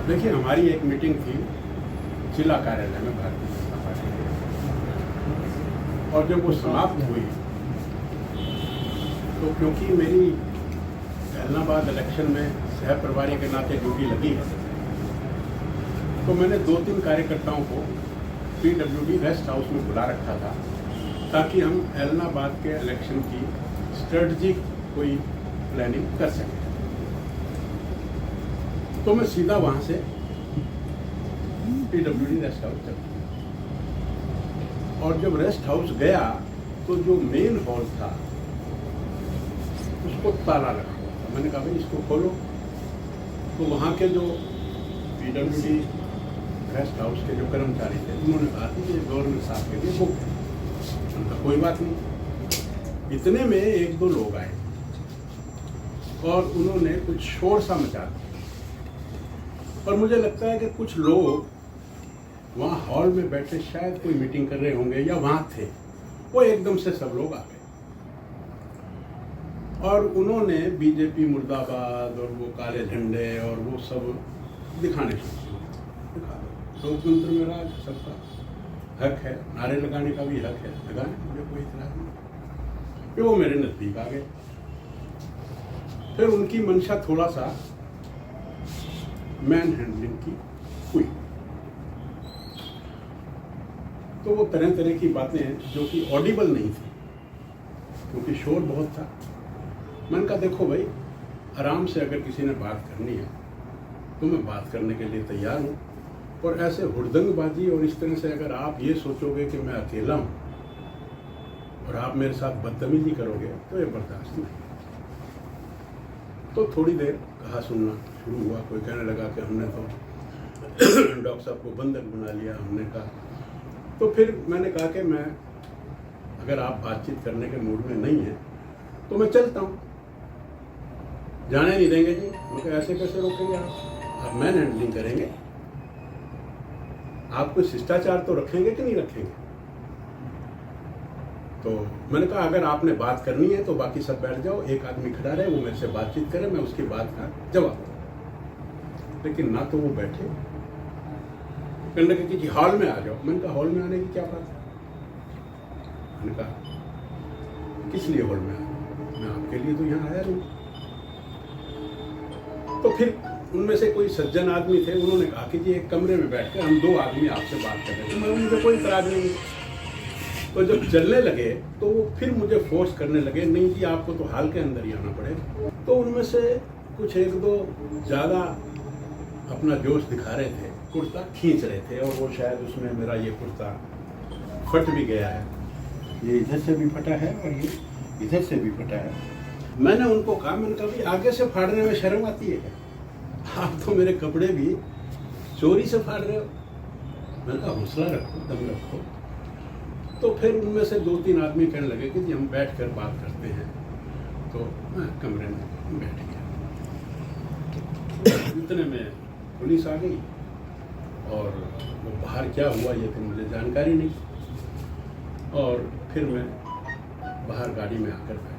देखिए, हमारी एक मीटिंग थी जिला कार्यालय में भारतीय जनता पार्टी के, और जब वो समाप्त हुई तो क्योंकि मेरी एलनाबाद इलेक्शन में सह प्रभारी के नाते ड्यूटी लगी है, तो मैंने 2-3 कार्यकर्ताओं को PWD रेस्ट हाउस में बुला रखा था ताकि हम एलनाबाद के इलेक्शन की स्ट्रेटजी कोई प्लानिंग कर सकें। तो मैं सीधा वहां से PWD रेस्ट हाउस चल गया, और जब रेस्ट हाउस गया तो जो मेन हॉल था उसको ताला लगा हुआ था। मैंने कहा भाई इसको खोलो, तो वहाँ के जो PWD रेस्ट हाउस के जो कर्मचारी थे उन्होंने कहा कि ये गवर्नर साहब के लिए बुक है। उनका कोई बात नहीं। इतने में 1-2 लोग आए और उन्होंने कुछ शोर सा मचा दिया, और मुझे लगता है कि कुछ लोग वहाँ हॉल में बैठे शायद कोई मीटिंग कर रहे होंगे या वहाँ थे, वो एकदम से सब लोग आ गए और उन्होंने बीजेपी मुर्दाबाद और वो काले झंडे और वो सब दिखाने शुरू किए। दिखा दो, लोकतंत्र में राज, सबका हक है, नारे लगाने का भी हक है, लगाने, मुझे कोई इतराज नहीं। फिर वो मेरे नजदीक आ गए, फिर उनकी मंशा थोड़ा सा मैन हैंडलिंग की हुई, तो वो तरह तरह की बातें जो कि ऑडिबल नहीं थी क्योंकि शोर बहुत था। मैंने कहा देखो भाई, आराम से अगर किसी ने बात करनी है तो मैं बात करने के लिए तैयार हूँ, और ऐसे हुड़दंगबाजी और इस तरह से अगर आप ये सोचोगे कि मैं अकेला हूँ और आप मेरे साथ बदतमीजी करोगे तो ये बर्दाश्त नहीं। तो थोड़ी देर कहा सुनना शुरू हुआ। कोई कहने लगा कि हमने तो डॉक्टर साहब को बंधक बना लिया। हमने कहा, तो फिर मैंने कहा कि मैं, अगर आप बातचीत करने के मूड में नहीं है तो मैं चलता हूँ। जाने नहीं देंगे जी। मैं कहा ऐसे कैसे रोकेंगे आप मैन हैंडलिंग करेंगे, आप कोई शिष्टाचार तो रखेंगे कि नहीं रखेंगे। तो मैंने कहा अगर आपने बात करनी है तो बाकी सब बैठ जाओ, एक आदमी खड़ा रहे, वो मेरे से बातचीत करे, मैं उसकी बात का जवाब दूँ। लेकिन ना तो वो बैठे, कहने लगे कि जी हॉल में आ जाओ। मैंने कहा हॉल में आने की क्या बात है। मैंने कहा किस लिए हॉल में आया, मैं आपके लिए तो यहाँ आया नहीं। तो फिर उनमें से कोई सज्जन आदमी थे, उन्होंने कहा कि जी एक कमरे में बैठकर हम 2 आदमी आपसे बात कर रहे थे। मैं उनसे कोई इतराज नहीं। तो जब चलने लगे तो वो फिर मुझे फोर्स करने लगे, नहीं जी आपको तो हाल के अंदर ही आना पड़ेगा। तो उनमें से कुछ 1-2 ज़्यादा अपना जोश दिखा रहे थे, कुर्ता खींच रहे थे, और वो शायद उसमें मेरा ये कुर्ता फट भी गया है, ये इधर से भी फटा है और ये इधर से भी फटा है। मैंने उनको कहा, मैंने कहा भाई आगे से फाड़ने में शर्म आती है क्या, आप तो मेरे कपड़े भी चोरी से फाड़ रहे हो। मैंने कहा हौसला रखो, दम रखो। तो फिर उनमें से 2-3 आदमी कहने लगे कि जी हम बैठ कर बात करते हैं। तो मैं कमरे में बैठ गया। इतने में पुलिस आ गई, और वो बाहर क्या हुआ ये तो मुझे जानकारी नहीं। और फिर मैं बाहर गाड़ी में आकर बैठा।